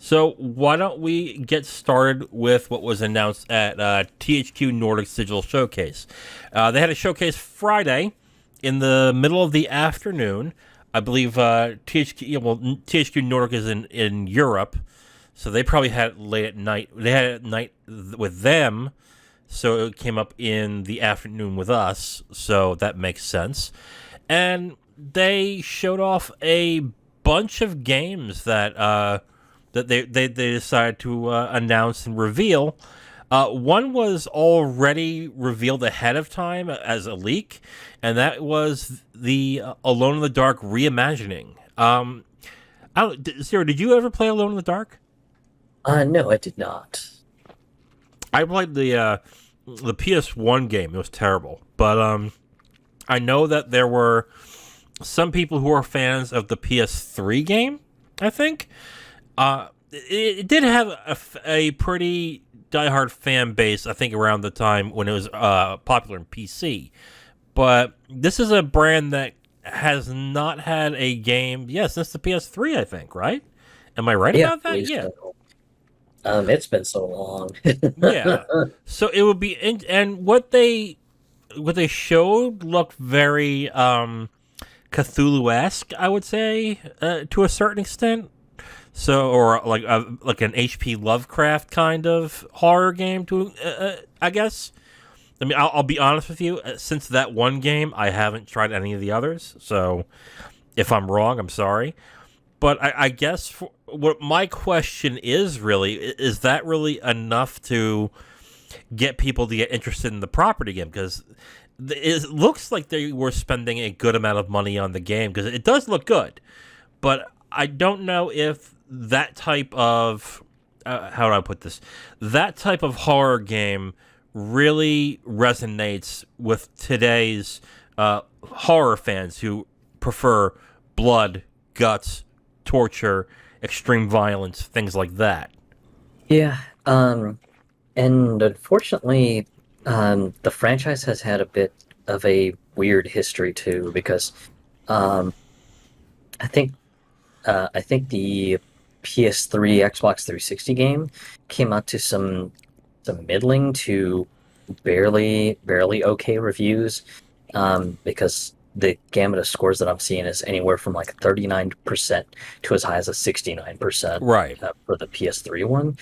So why don't we get started with what was announced at THQ Nordic Digital Showcase? They had a showcase Friday in the middle of the afternoon. I believe THQ Nordic is in Europe, so they probably had it late at night. They had it at night with them, so it came up in the afternoon with us. So that makes sense. And they showed off a bunch of games that they decided to announce and reveal. One was already revealed ahead of time as a leak, and that was the Alone in the Dark reimagining. Sarah, did you ever play Alone in the Dark? No, I did not. I played the PS1 game. It was terrible, but I know that there were some people who are fans of the PS3 game. I think it did have a pretty diehard fan base, I think, around the time when it was popular in PC. But this is a brand that has not had a game, since the PS3, I think, right? Am I right Yeah, I about that? believe Yeah. so. It's been so long. Yeah. So it would be, and what they showed looked very Cthulhu-esque, I would say, to a certain extent. So, or like an H.P. Lovecraft kind of horror game, I guess. I mean, I'll be honest with you. Since that one game, I haven't tried any of the others. So, if I'm wrong, I'm sorry. But I guess what my question is really, is that really enough to get people to get interested in the property again? Because it looks like they were spending a good amount of money on the game, because it does look good. But I don't know if that type of how do I put this? That type of horror game really resonates with today's horror fans who prefer blood, guts, torture, extreme violence, things like that. Yeah, and unfortunately, the franchise has had a bit of a weird history too, because um, I think I think the PS3, Xbox 360 game came out to some middling to barely okay reviews, because the gamut of scores that I'm seeing is anywhere from like 39% to as high as a 69% Right. for the PS3 one.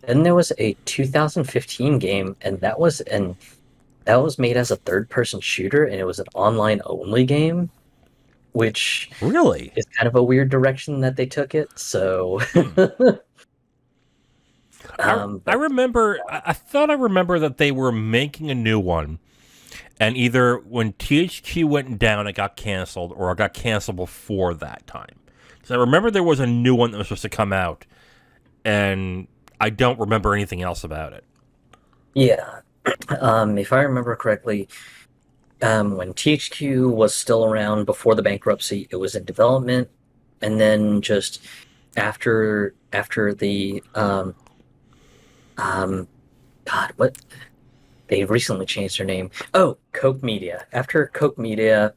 Then there was a 2015 game, and that was made as a third-person shooter, and it was an online only game, which Really? is kind of a weird direction that they took it. So, Hmm. I but remember. I thought I remember that they were making a new one, and either when THQ went down, it got canceled, or it got canceled before that time. So I remember there was a new one that was supposed to come out, and I don't remember anything else about it. yeah, if I remember correctly, when THQ was still around before the bankruptcy, it was in development, and then just after the um God, what they recently changed their name. Oh, Coke Media. After Coke Media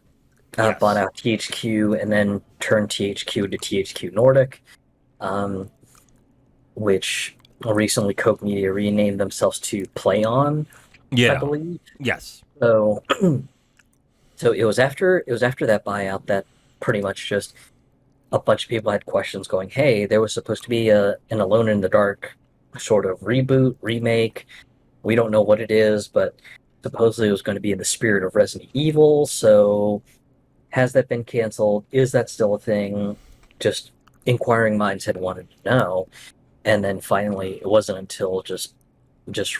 bought Yes. out THQ and then turned THQ to THQ Nordic, um, which recently Coke Media renamed themselves to Play On, I Yeah. believe. Yes. So so it was after that buyout that pretty much just a bunch of people had questions going, hey, there was supposed to be an Alone in the Dark sort of reboot, remake. We don't know what it is, but supposedly it was going to be in the spirit of Resident Evil. So has that been canceled? Is that still a thing? Just inquiring minds had wanted to know. And then finally, it wasn't until just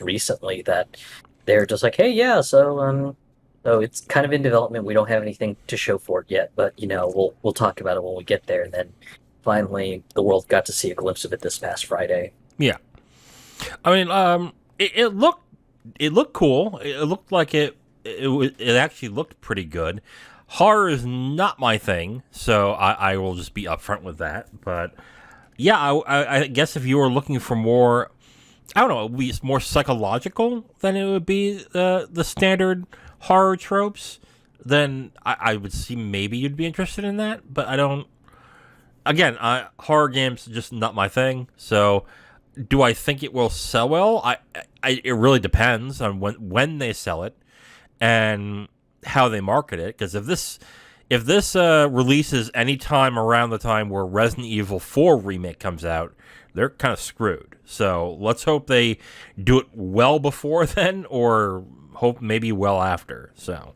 recently that they're just like, hey, yeah, so it's kind of in development. We don't have anything to show for it yet, but we'll talk about it when we get there. And then finally, the world got to see a glimpse of it this past Friday. Yeah. I mean, it looked cool. It looked like it actually looked pretty good. Horror is not my thing, so I will just be upfront with that. But yeah, I guess if you were looking for more, I don't know, it would be more psychological than it would be the standard horror tropes. Then I would see maybe you'd be interested in that. But I don't. again, horror games are just not my thing. So, do I think it will sell well? It really depends on when they sell it and how they market it. Because if this releases any time around the time where Resident Evil 4 remake comes out, they're kind of screwed. So let's hope they do it well before then, or hope maybe well after. So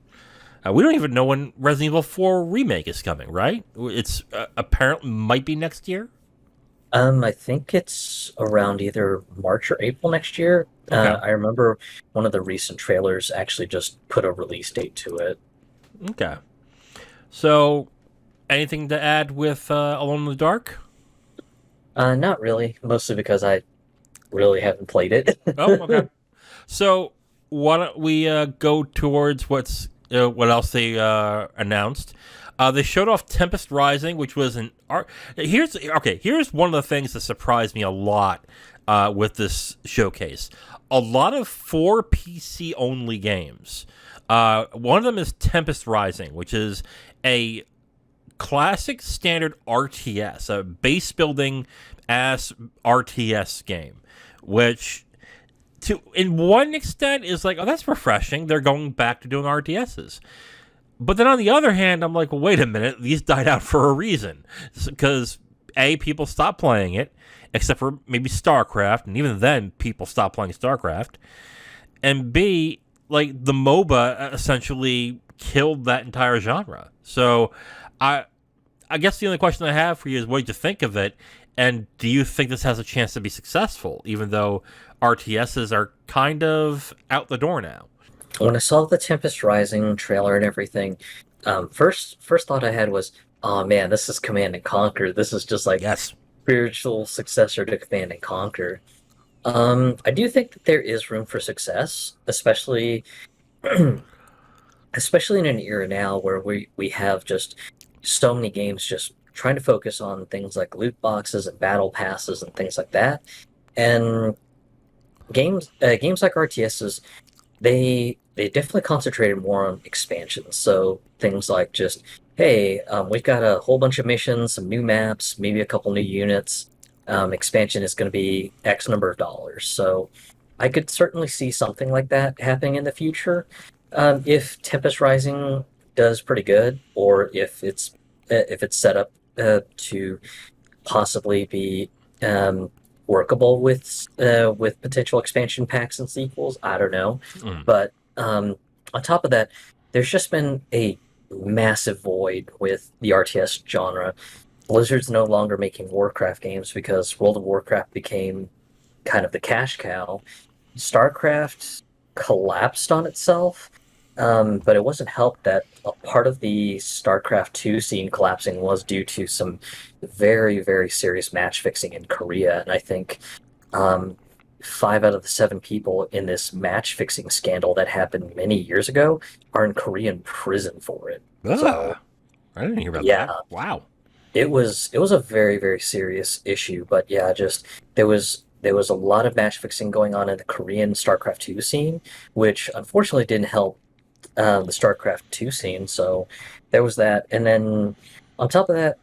we don't even know when Resident Evil 4 remake is coming, right? It's apparently might be next year. I think it's around either March or April next year. Okay. I remember one of the recent trailers actually just put a release date to it. Okay. So anything to add with Alone in the Dark? Not really, mostly because I really haven't played it. Oh, okay. So why don't we go towards what else they announced? They showed off Tempest Rising, which was an art. Here's one of the things that surprised me a lot with this showcase. A lot of 4 PC only games. One of them is Tempest Rising, which is a classic standard RTS, a base building ass RTS game, which to in one extent is like, oh, that's refreshing. They're going back to doing RTSs. But then on the other hand, I'm like, well, wait a minute, these died out for a reason. Because A, people stopped playing it, except for maybe StarCraft, and even then people stopped playing StarCraft. And B, like the MOBA essentially killed that entire genre. So I I guess the only question I have for you is what did you think of it? And do you think this has a chance to be successful, even though RTSs are kind of out the door now? When I saw the Tempest Rising trailer and everything, first thought I had was, oh man, this is Command and Conquer. This is just like Yes. spiritual successor to Command and Conquer. I do think that there is room for success, especially in an era now where we have just so many games just trying to focus on things like loot boxes and battle passes and things like that. And games like RTSs, they definitely concentrated more on expansions. So things like just, hey, we've got a whole bunch of missions, some new maps, maybe a couple new units. Expansion is going to be X number of dollars. So I could certainly see something like that happening in the future. If Tempest Rising does pretty good, or if it's set up to possibly be workable with potential expansion packs and sequels. I don't know, Mm. but on top of that, there's just been a massive void with the RTS genre. Blizzard's no longer making Warcraft games because World of Warcraft became kind of the cash cow. StarCraft collapsed on itself, but it wasn't helped that a part of the StarCraft 2 scene collapsing was due to some very, very serious match fixing in Korea. And I think um, 5 out of the 7 people in this match fixing scandal that happened many years ago are in Korean prison for it. So, Ah, I didn't hear about yeah, that. Wow. it was a very, very serious issue. But yeah, just there was a lot of match fixing going on in the Korean StarCraft 2 scene, which unfortunately didn't help the StarCraft 2 scene. So there was that. And then on top of that,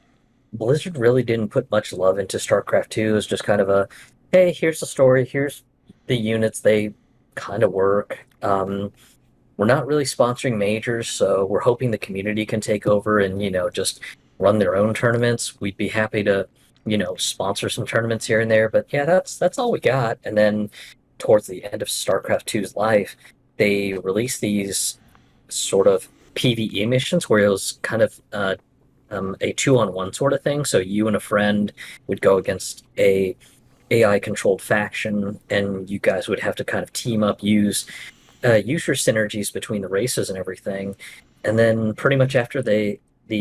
Blizzard really didn't put much love into StarCraft 2. It was just kind of a, hey, here's the story, here's the units, they kind of work. We're not really sponsoring majors, so we're hoping the community can take over and, just run their own tournaments. We'd be happy to, sponsor some tournaments here and there, but yeah, that's all we got. And then towards the end of StarCraft 2's life, they released these sort of PvE missions where it was kind of a two-on-one sort of thing. So you and a friend would go against a AI controlled faction, and you guys would have to kind of team up, use your synergies between the races and everything. And then pretty much after the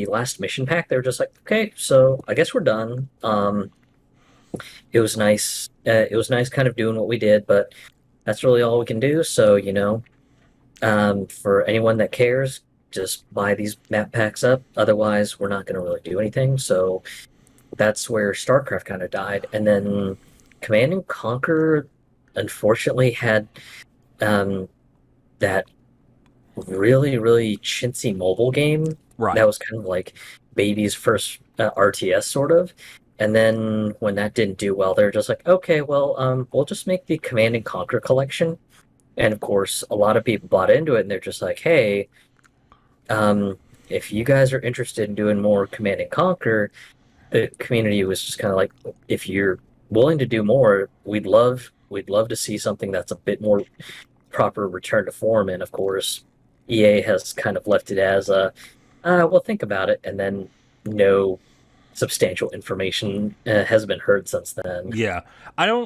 last mission pack, they were just like, okay, so I guess we're done. It was nice. It was nice kind of doing what we did, but that's really all we can do. So, for anyone that cares, just buy these map packs up. Otherwise, we're not going to really do anything. So that's where StarCraft kind of died. And then Command and Conquer, unfortunately, had um, that really, really chintzy mobile game Right. that was kind of like baby's first RTS sort of. And then when that didn't do well, they're just like, okay, well, we'll just make the Command and Conquer collection. And of course, a lot of people bought into it, and they're just like, hey, um, if you guys are interested in doing more Command and Conquer, the community was just kind of like, if you're willing to do more, we'd love to see something that's a bit more proper return to form. And of course, EA has kind of left it as a, well, think about it, and then no substantial information has been heard since then. Yeah, I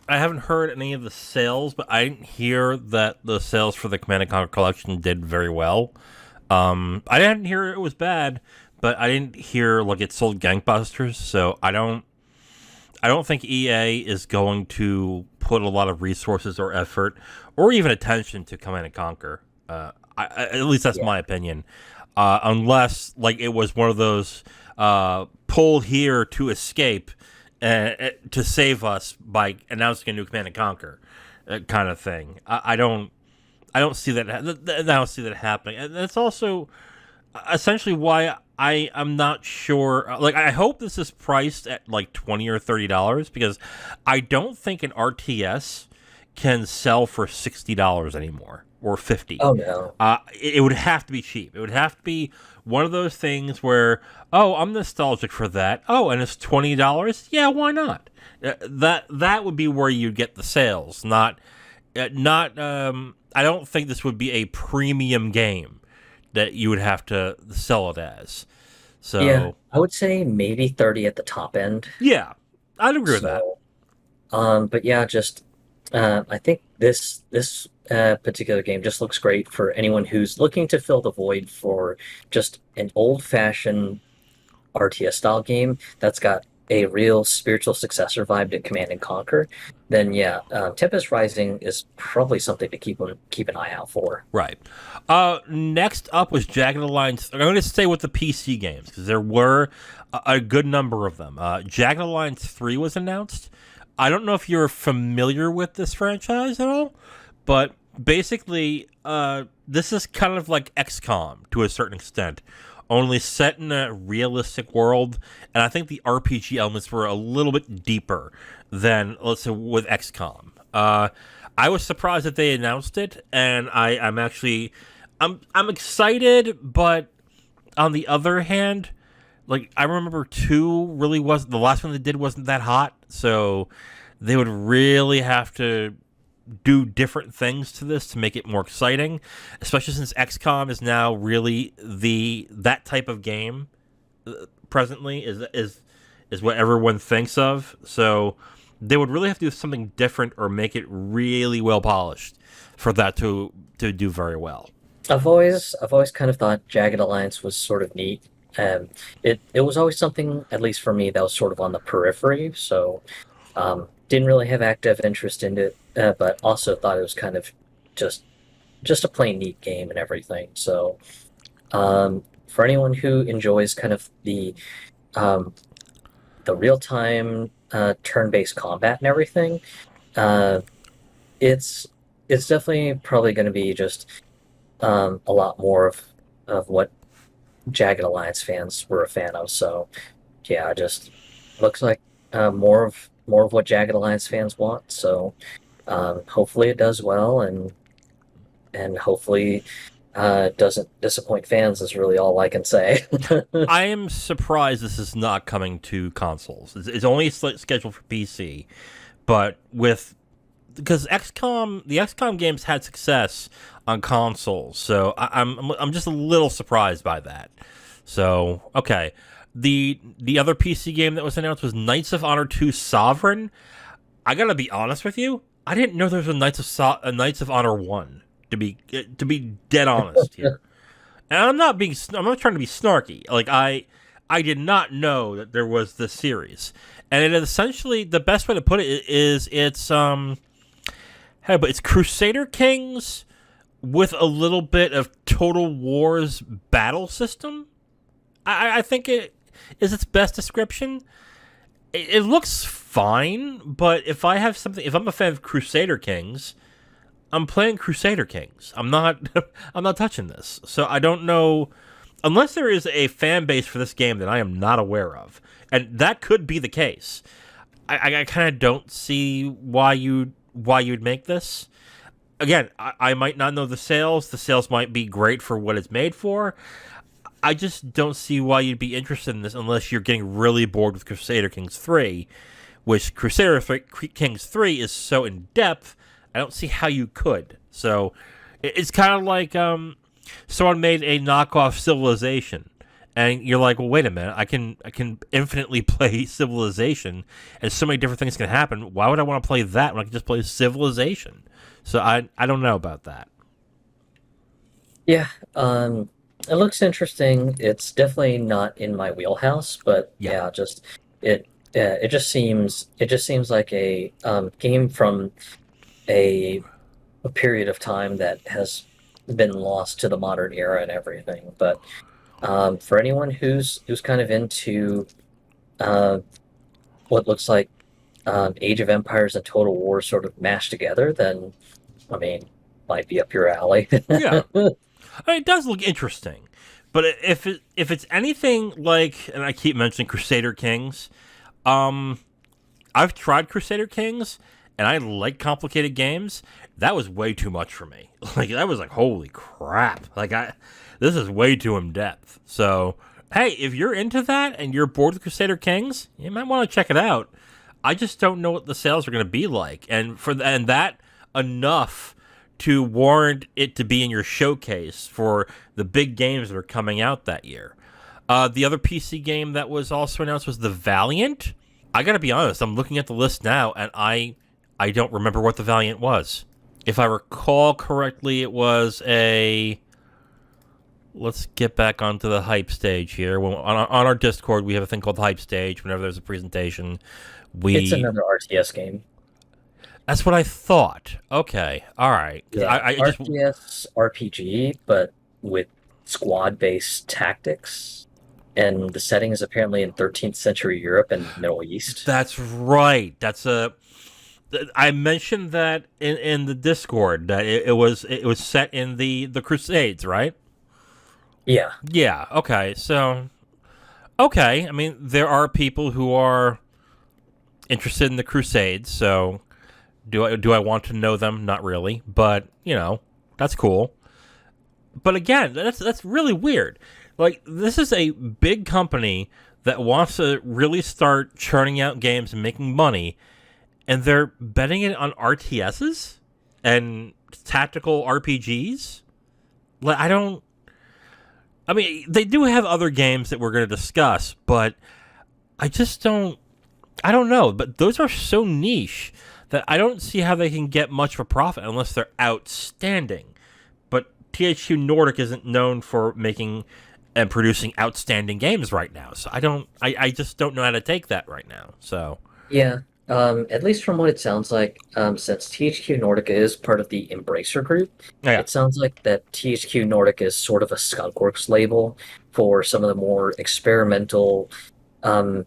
haven't heard any of the sales, but I didn't hear that the sales for the Command and Conquer collection did very well. I didn't hear it was bad, but I didn't hear like it sold gangbusters. So I don't think EA is going to put a lot of resources or effort or even attention to Command and Conquer. At least that's Yeah, my opinion. Unless like it was one of those pull here to escape to save us by announcing a new Command and Conquer kind of thing. I don't see that. I don't see that happening, and that's also essentially why I am not sure. Like, I hope this is priced at like $20 or $30 because I don't think an RTS can sell for $60 anymore or 50. oh no. It would have to be cheap. It would have to be one of those things where, oh, I'm nostalgic for that. Oh, and it's $20. Yeah, why not? That would be where you get the sales. Not. I don't think this would be a premium game that you would have to sell it as. Yeah, So I would say maybe 30 at the top end. yeah, I'd agree with that. So, but yeah, just I think this particular game just looks great for anyone who's looking to fill the void for just an old-fashioned RTS style game that's got a real spiritual successor vibe to Command and Conquer. Then yeah, Tempest Rising is probably something to keep an eye out for. Right. Next up was Jagged Alliance. I'm going to stay with the PC games because there were a good number of them. Jagged Alliance 3 was announced. I don't know if you're familiar with this franchise at all, but basically, this is kind of like XCOM to a certain extent, only set in a realistic world. And I think the RPG elements were a little bit deeper than, let's say, with XCOM. I was surprised that they announced it, and I'm excited, but on the other hand, like I remember two really wasn't the last one they did wasn't that hot, so they would really have to do different things to this to make it more exciting, especially since XCOM is now really that type of game presently is what everyone thinks of. So they would really have to do something different or make it really well polished for that to do very well. I've always kind of thought Jagged Alliance was sort of neat. It was always something, at least for me, that was sort of on the periphery. So didn't really have active interest in it, but also thought it was kind of just just a plain neat game and everything. So for anyone who enjoys kind of um, the real time turn-based combat and everything, uh, it's it's definitely probably going to be just a lot more of what Jagged Alliance fans were a fan of. So yeah, just looks like more of what Jagged Alliance fans want. So hopefully it does well, and hopefully doesn't disappoint fans is really all I can say. I am surprised this is not coming to consoles. It's only scheduled for PC, but with because the XCOM games had success on consoles, so I'm just a little surprised by that. So okay, the other PC game that was announced was Knights of Honor 2 Sovereign. I gotta be honest with you, I didn't know there was a Knights of Honor 1. To be dead honest here, and I'm not trying to be snarky. Like I did not know that there was this series, and it essentially the best way to put it is but it's Crusader Kings with a little bit of Total War's battle system. I think it is its best description. It looks fine, but if I'm a fan of Crusader Kings, I'm playing Crusader Kings. I'm not I'm not touching this. So I don't know unless there is a fan base for this game that I am not aware of, and that could be the case. I kind of don't see why you'd make this. Again, I might not know the sales. The sales might be great for what it's made for. I just don't see why you'd be interested in this unless you're getting really bored with Crusader Kings 3, which Kings 3 is so in depth, I don't see how you could. So it's kind of like someone made a knockoff Civilization, and you're like, well, wait a minute, I can infinitely play Civilization, and so many different things can happen. Why would I want to play that when I can just play Civilization? So I don't know about that. Yeah, it looks interesting. It's definitely not in my wheelhouse, but Yeah. yeah, just it it just seems like a game from a a period of time that has been lost to the modern era and everything. But for anyone who's kind of into uh, what looks like Age of Empires and Total War sort of mashed together, then I mean, might be up your alley. Yeah. I mean, it does look interesting, but if it's anything like, and I keep mentioning Crusader Kings, um, I've tried Crusader Kings, and I like complicated games. That was way too much for me. Like that was like, holy crap! This is way too in depth. So hey, if you're into that and you're bored with Crusader Kings, you might want to check it out. I just don't know what the sales are going to be like, and that enough to warrant it to be in your showcase for the big games that are coming out that year. The other PC game that was also announced was the Valiant. I gotta be honest, I'm looking at the list now, and I don't remember what the Valiant was. If I recall correctly, it was a. Let's get back onto the hype stage here. On our Discord, we have a thing called hype stage. Whenever there's a presentation, It's we. another RTS game. That's what I thought. Okay, all right. 'Cause Yeah, I just RTS RPG, but with squad-based tactics. And the setting is apparently in 13th century Europe and Middle East. That's right. I mentioned that in the Discord that it was set in the Crusades, right? Yeah, Yeah. Okay. So okay. I mean, there are people who are interested in the Crusades. So do I want to know them? Not really. But that's cool. But again, that's really weird. Like this is a big company that wants to really start churning out games and making money, and they're betting it on RTSs and tactical RPGs. Like I don't. I mean, they do have other games that we're going to discuss, but I just don't. I don't know. But those are so niche that I don't see how they can get much of a profit unless they're outstanding. But THQ Nordic isn't known for making and producing outstanding games right now, so I just don't know how to take that right now. So yeah. At least from what it sounds like, since THQ Nordic is part of the Embracer Group, yeah, it sounds like that THQ Nordic is sort of a Skunkworks label for some of the more experimental,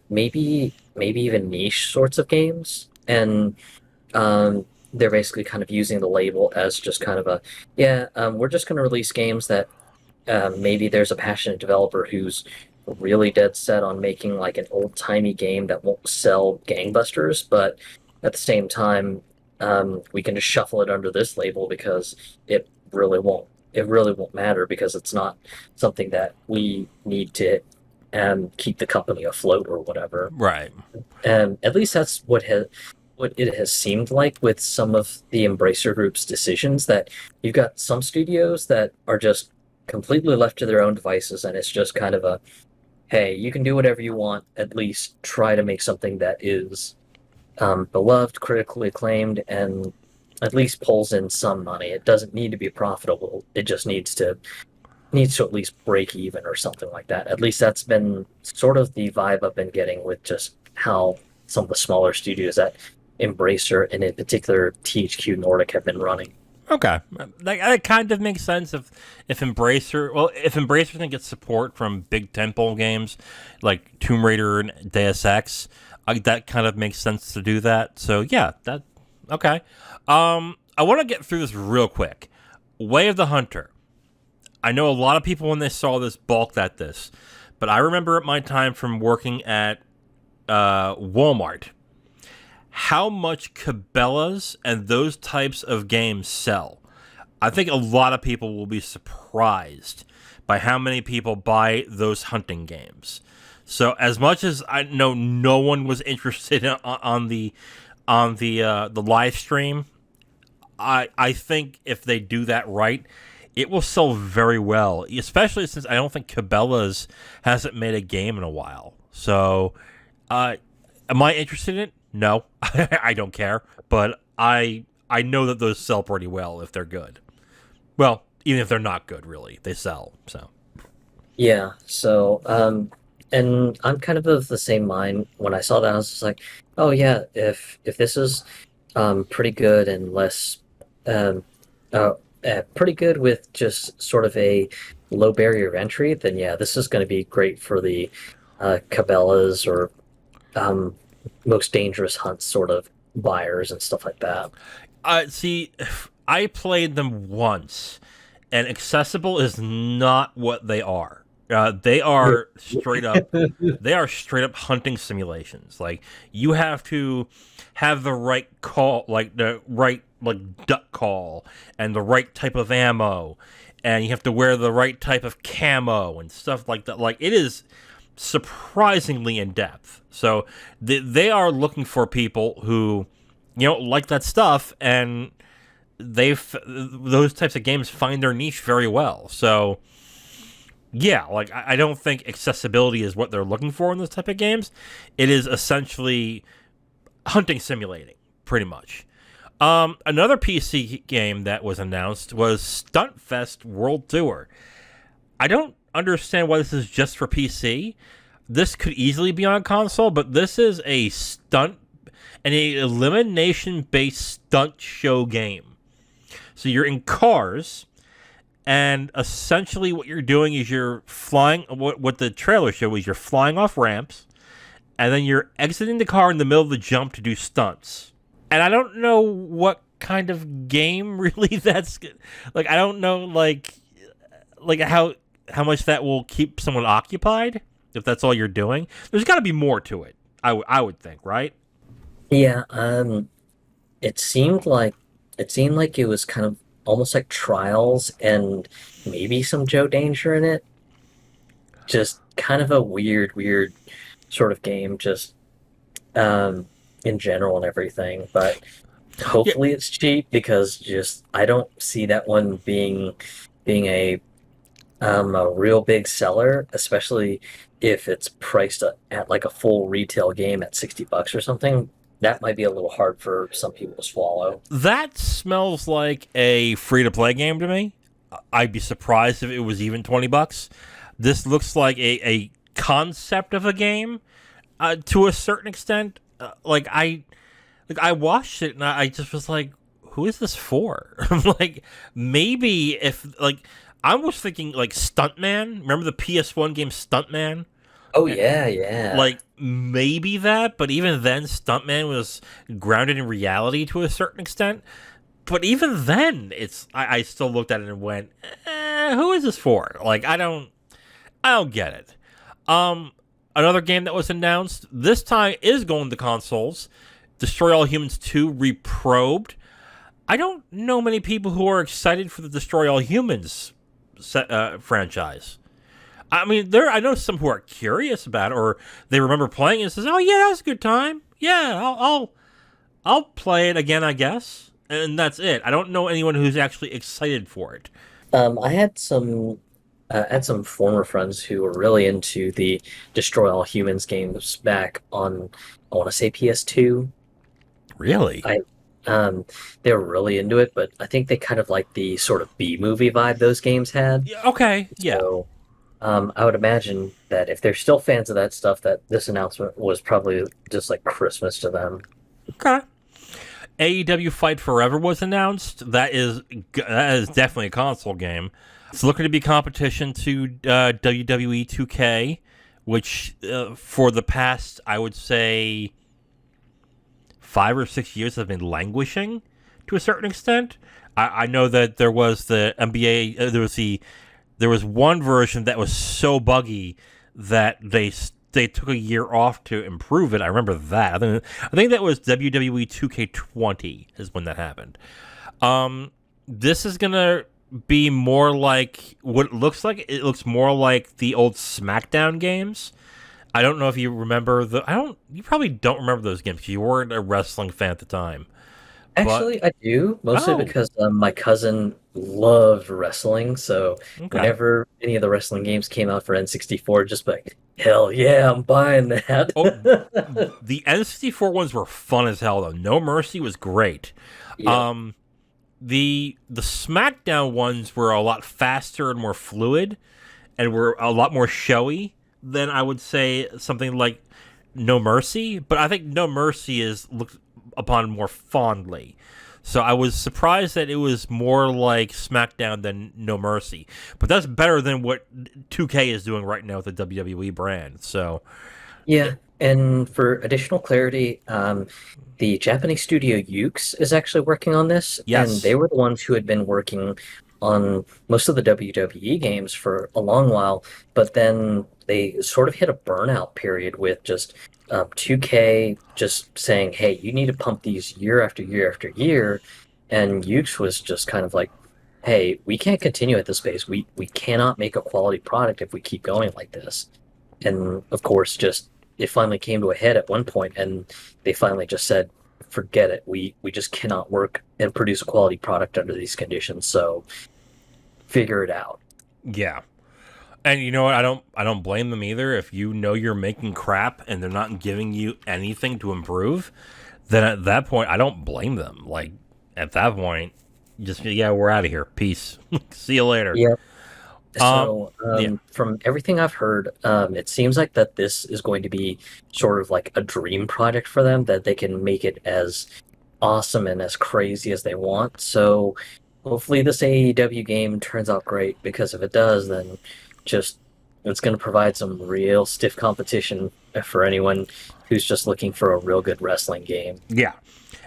maybe even niche sorts of games, and they're basically kind of using the label as just kind of a yeah, we're just going to release games that maybe there's a passionate developer who's really dead set on making like an old-timey game that won't sell gangbusters, but at the same time, we can just shuffle it under this label because it really won't. It really won't matter because it's not something that we need to keep the company afloat or whatever. right, At least that's what it has seemed like with some of the Embracer Group's decisions. That you've got some studios that are just completely left to their own devices, and it's just kind of a hey, you can do whatever you want. At least try to make something that is beloved, critically acclaimed, and at least pulls in some money. It doesn't need to be profitable. It just needs to at least break even or something like that. At least that's been sort of the vibe I've been getting with just how some of the smaller studios at Embracer and in particular THQ Nordic have been running. okay. That kind of makes sense if Embracer can get support from big tentpole games like Tomb Raider and Deus Ex, that kind of makes sense to do that. So yeah, that okay. I want to get through this real quick. Way of the Hunter. I know a lot of people when they saw this balked at this, but I remember at my time from working at Walmart how much Cabela's and those types of games sell. I think a lot of people will be surprised by how many people buy those hunting games. So as much as I know no one was interested on the live stream, I think if they do that right, it will sell very well. Especially since I don't think Cabela's hasn't made a game in a while. So, am I interested in it? No, I don't care. But I know that those sell pretty well if they're good. Well, even if they're not good, really, they sell. So Yeah, so and I'm kind of the same mind. When I saw that, I was just like, oh yeah, if this is pretty good and less um uh, pretty good with just sort of a low barrier of entry, then yeah, this is going to be great for the Cabela's or um most dangerous hunts sort of buyers and stuff like that. see, I played them once, and accessible is not what they are. They are straight up. They are straight up hunting simulations. Like you have to have the right call, like the right like duck call, and the right type of ammo, and you have to wear the right type of camo and stuff like that. Like it is surprisingly in depth. So they are looking for people who like that stuff, and those types of games find their niche very well. So yeah, like I don't think accessibility is what they're looking for in this type of games. It is essentially hunting simulating, pretty much. Another PC game that was announced was Stuntfest World Tour. I don't understand why this is just for PC. This could easily be on console, but this is a stunt and a elimination based stunt show game. So you're in cars, and essentially what you're doing is you're flying. What the trailer showed was you're flying off ramps, and then you're exiting the car in the middle of the jump to do stunts. And I don't know what kind of game really that's like. I don't know like how much that will keep someone occupied if that's all you're doing. There's got to be more to it. I would think, right? Yeah, it seemed like it was kind of almost like trials and maybe some Joe Danger in it. Just kind of a weird sort of game, just um in general and everything. But Yeah, hopefully it's cheap because just I don't see that one being a real big seller, especially if it's priced at like a full retail game at $60 or something. That might be a little hard for some people to swallow. that smells like a free to play game to me. I'd be surprised if it was even $20. This looks like a concept of a game to a certain extent. I watched it and I just was like, who is this for? Like maybe if like I was thinking like Stuntman. Remember the PS1 game Stuntman? Oh yeah, yeah. Like maybe that, but even then, Stuntman was grounded in reality to a certain extent. But even then, I still looked at it and went, "Who is this for?" Like I don't get it. Another game that was announced this time is going to consoles. Destroy All Humans 2 Reprobed. I don't know many people who are excited for the Destroy All Humans franchise. I mean, I know some who are curious about it, or they remember playing it and says, "Oh yeah, that was a good time. Yeah, I'll play it again, I guess." And that's it. I don't know anyone who's actually excited for it. I had some former friends who were really into the Destroy All Humans games back on, I want to say PS2. Really? I they were really into it, but I think they kind of like the sort of B movie vibe those games had. Yeah. Okay. Yeah. So I would imagine that if they're still fans of that stuff, that this announcement was probably just like Christmas to them. Okay. AEW Fight Forever was announced. That is definitely a console game. It's looking to be competition to WWE 2K, which for the past, I would say, 5 or 6 years have been languishing to a certain extent. I know that there was the NBA, there was the There was one version that was so buggy that they took a year off to improve it. I remember that. I think that was WWE 2K20 is when that happened. This is gonna be more like what it looks like. It looks more like the old SmackDown games. I don't know if you remember the. I don't. You probably don't remember those games because you weren't a wrestling fan at the time. But Actually, I do, mostly oh, because my cousin loved wrestling. So okay. whenever any of the wrestling games came out for N64, just like, hell yeah, I'm buying Oh, that. the N64 ones were fun as hell though. No Mercy was great. Yep. Um, the SmackDown ones were a lot faster and more fluid, and were a lot more showy than I would say something like No Mercy. But I think No Mercy is looked upon more fondly. So I was surprised that it was more like SmackDown than No Mercy. But that's better than what 2K is doing right now with the WWE brand. So Yeah, and for additional clarity, the Japanese studio Yuke's is actually working on this, and they yes, were the ones who had been working on most of the WWE games for a long while, but then they sort of hit a burnout period with just 2K just saying, "Hey, you need to pump these year after year after year," and Yuke's was just kind of like, "Hey, we can't continue at this pace. We cannot make a quality product if we keep going like this." And of course, just it finally came to a head at one point, and they finally just said, "Forget it. We just cannot work and produce a quality product under these conditions. So figure it out." yeah. And you know what? I don't blame them either. If you know you're making crap and they're not giving you anything to improve, then at that point I don't blame them. Like at that point, just yeah, we're out of here. Peace. See you later. Yeah. Um, So, yeah, from everything I've heard, it seems like that this is going to be sort of like a dream project for them, that they can make it as awesome and as crazy as they want. So, hopefully, this AEW game turns out great, because if it does, then just it's going to provide some real stiff competition for anyone who's just looking for a real good wrestling game. yeah.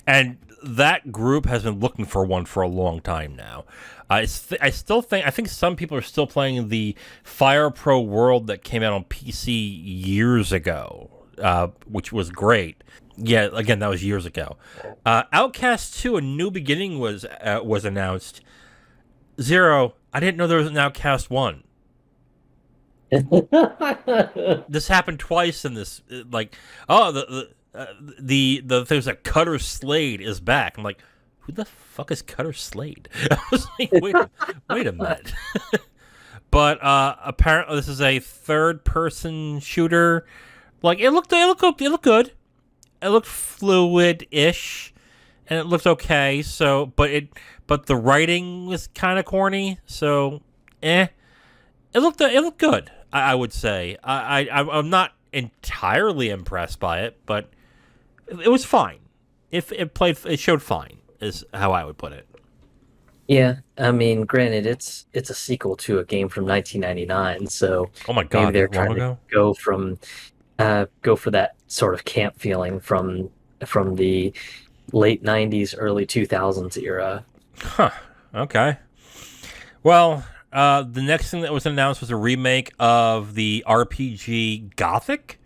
And that group has been looking for one for a long time now. I still think I think some people are still playing the Fire Pro World that came out on PC years ago, which was great. Yeah, again, that was years ago. Outcast 2: A New Beginning was announced. Zero. I didn't know there was an Outcast 1. This happened twice in this. Like, oh, the there's a Cutter Slade is back. I'm like, who the fuck is Cutter Slade? I was like, wait a minute. But apparently this is a third person shooter. Like it looked good. It looked fluid ish, and it looked okay. So, but the writing was kind of corny. So, eh. It looked good. I would say. I'm not entirely impressed by it, but it was fine. If it showed fine is how I would put it. Yeah, I mean, granted, it's a sequel to a game from 1999, so Oh my maybe god, they're that long trying to ago? go for that sort of camp feeling from the late 90s, early 2000s era. Huh. Okay. Well, the next thing that was announced was a remake of the RPG Gothic.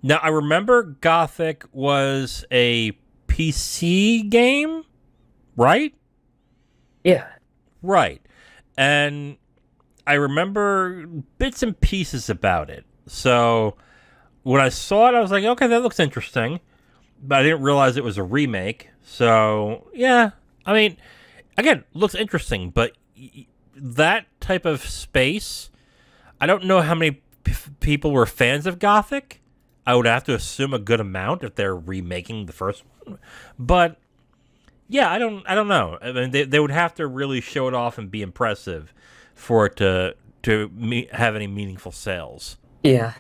Now, I remember Gothic was a PC game, right? Yeah, Right. And I remember bits and pieces about it. So when I saw it, I was like, okay, that looks interesting. But I didn't realize it was a remake. So, yeah. I mean, again, looks interesting, but that type of space, I don't know how many people were fans of Gothic. I would have to assume a good amount if they're remaking the first one. But yeah, I don't know. I mean, they would have to really show it off and be impressive for it to have any meaningful sales. yeah.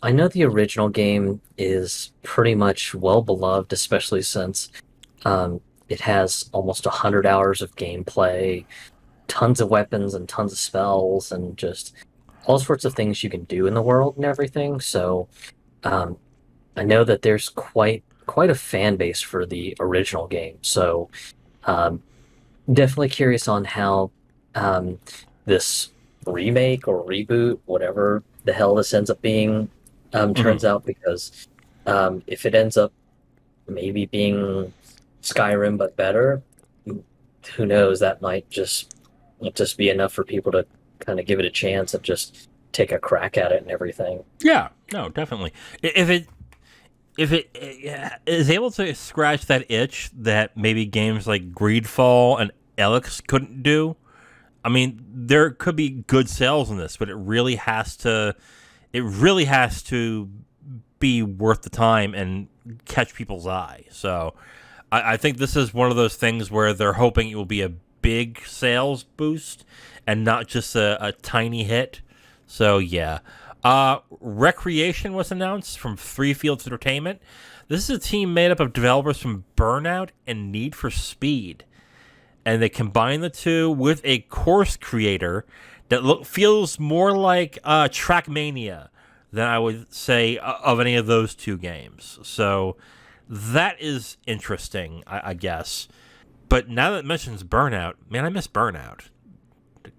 I know the original game is pretty much well beloved, especially since it has almost 100 hours of gameplay, tons of weapons and tons of spells, and just all sorts of things you can do in the world and everything. So um, I know that there's quite a fan base for the original game. So um, definitely curious on how um, this remake or reboot, whatever the hell this ends up being, Hmm. turns out, because if it ends up maybe being Skyrim but better, who knows? That might just be enough for people to kind of give it a chance and just take a crack at it and everything. Yeah, no, definitely. If it is able to scratch that itch that maybe games like Greedfall and Alex couldn't do, I mean, there could be good sales in this, but it really has to. It really has to be worth the time and catch people's eye. So, I think this is one of those things where they're hoping it will be a big sales boost and not just a tiny hit. So yeah. Recreation was announced from Three Fields Entertainment. This is a team made up of developers from Burnout and Need for Speed, and they combine the two with a course creator that feels more like Trackmania than I would say of any of those two games. So that is interesting, I guess. But now that it mentions Burnout, man, I miss Burnout.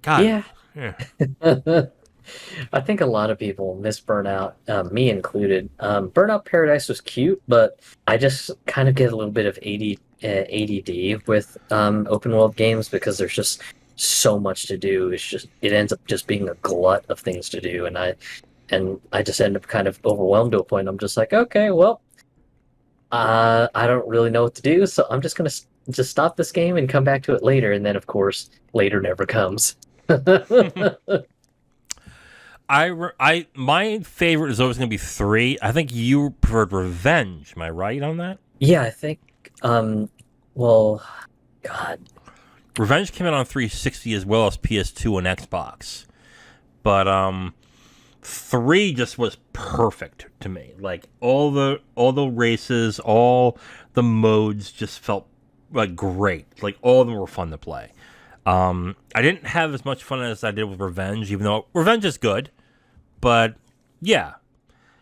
God, Yeah. yeah. I think a lot of people miss Burnout, me included. Burnout Paradise was cute, but I just kind of get a little bit of ADD with open world games because there's just so much to do. It ends up just being a glut of things to do, and I just end up kind of overwhelmed to a point. I'm just like, okay, well, I don't really know what to do, so I'm just gonna just stop this game and come back to it later. And then, of course, later never comes. My favorite is always going to be 3. I think you preferred Revenge. Am I right on that? Yeah, I think, well, God, Revenge came out on 360 as well as PS2 and Xbox. But 3 just was perfect to me. Like all the races, all the modes just felt like great. Like all of them were fun to play. I didn't have as much fun as I did with Revenge, even though Revenge is good. But yeah,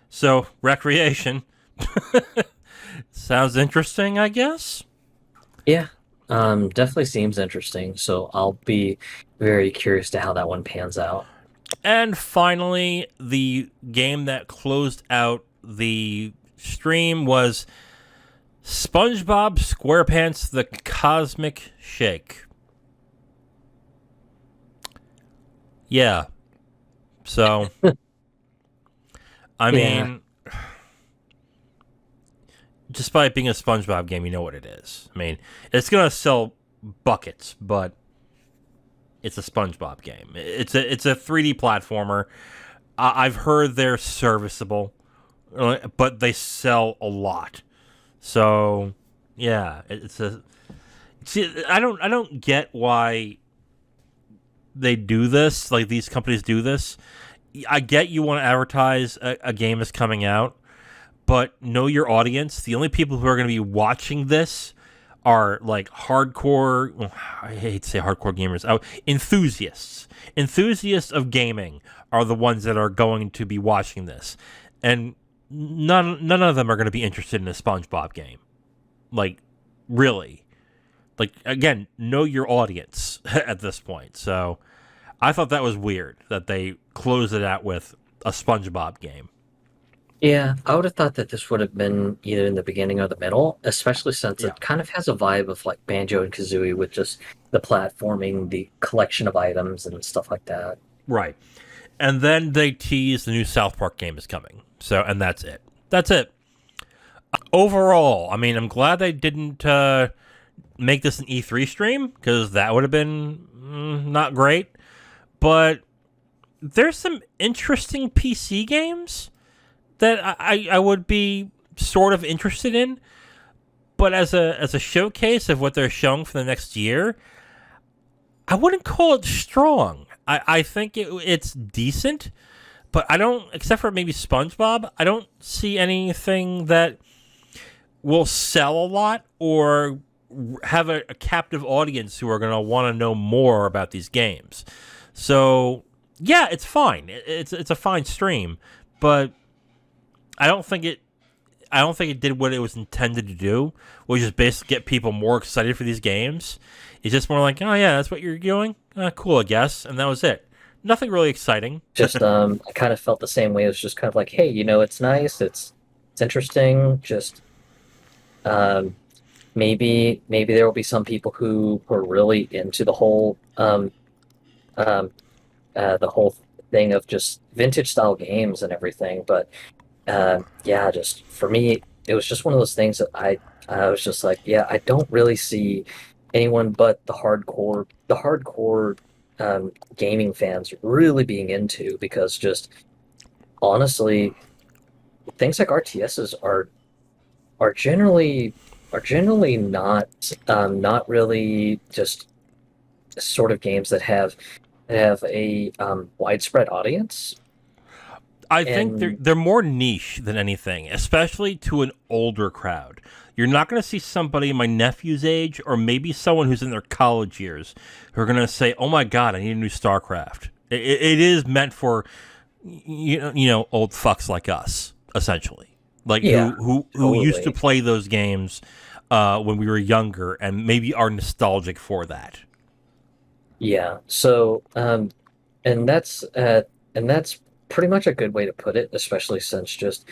so Recreation sounds interesting, I guess. yeah, definitely seems interesting. So I'll be very curious to how that one pans out. And finally, the game that closed out the stream was SpongeBob SquarePants: The Cosmic Shake. Yeah. So, I Yeah, mean, just by it being a SpongeBob game, you know what it is. I mean, it's gonna sell buckets, but it's a SpongeBob game. It's a 3D platformer. I've heard they're serviceable, but they sell a lot. So, yeah, it's a. See, I don't get why they do this. Like these companies do this. I get you want to advertise a game is coming out, but know your audience. The only people who are going to be watching this are like hardcore. I hate to say hardcore gamers. Enthusiasts. Enthusiasts of gaming are the ones that are going to be watching this, and none of them are going to be interested in a SpongeBob game. Like, really. Like again, know your audience at this point. So I thought that was weird that they closed it out with a SpongeBob game. yeah, I would have thought that this would have been either in the beginning or the middle, especially since Yeah. it kind of has a vibe of like Banjo and Kazooie with just the platforming, the collection of items and stuff like that. Right. And then they tease the new South Park game is coming. So, and that's it. That's it. Overall, I mean, I'm glad they didn't make this an E3 stream because that would have been not great. But there's some interesting PC games that I would be sort of interested in. But as a showcase of what they're showing for the next year, I wouldn't call it strong. I think it's decent, but I don't, except for maybe SpongeBob, I don't see anything that will sell a lot or have a captive audience who are going to want to know more about these games. So, yeah, it's fine. It's a fine stream, but I don't think it. I don't think it did what it was intended to do, which is basically get people more excited for these games. It's just more like, oh yeah, that's what you're doing. Cool, I guess, and that was it. Nothing really exciting. Just I kind of felt the same way. It was just kind of like, hey, it's nice, it's interesting. Just um, maybe there will be some people who are really into um, the whole thing of just vintage style games and everything. But yeah, just for me, it was just one of those things that I was just like, yeah, I don't really see anyone but the hardcore gaming fans really being into, because just honestly, things like RTSs are generally not really just sort of games that have a widespread audience. I think they're And they're more niche than anything, especially to an older crowd. You're not going to see somebody my nephew's age, or maybe someone who's in their college years, who are going to say, "Oh my God, I need a new StarCraft." It is meant for old fucks like us, essentially, like who yeah, who used to totally. play those games when we were younger, and maybe are nostalgic for that. Yeah. So, and that's pretty much a good way to put it, especially since just,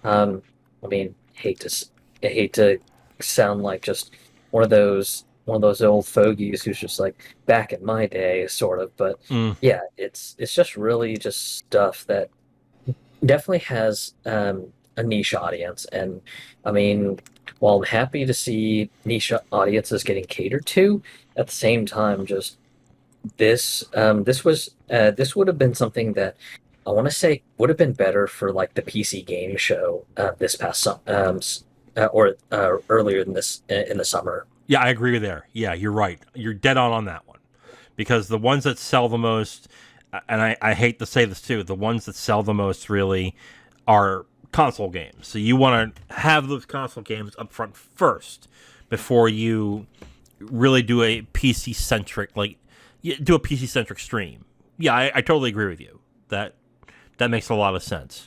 um, I mean, I hate to sound like just one of those old fogies who's just like back in my day, sort of, but Mm. yeah, it's just really just stuff that definitely has a niche audience. And I mean, while I'm happy to see niche audiences getting catered to, at the same time, just this would have been something that I want to say would have been better for like the PC game show this past or earlier in the summer. Yeah, I agree there. Yeah, you're right. You're dead on that one. Because the ones that sell the most, and I hate to say this too, the ones that sell the most really are console games. So you want to have those console games up front first before you really do a PC centric, like, do a PC centric stream. Yeah, I totally agree with you. That makes a lot of sense.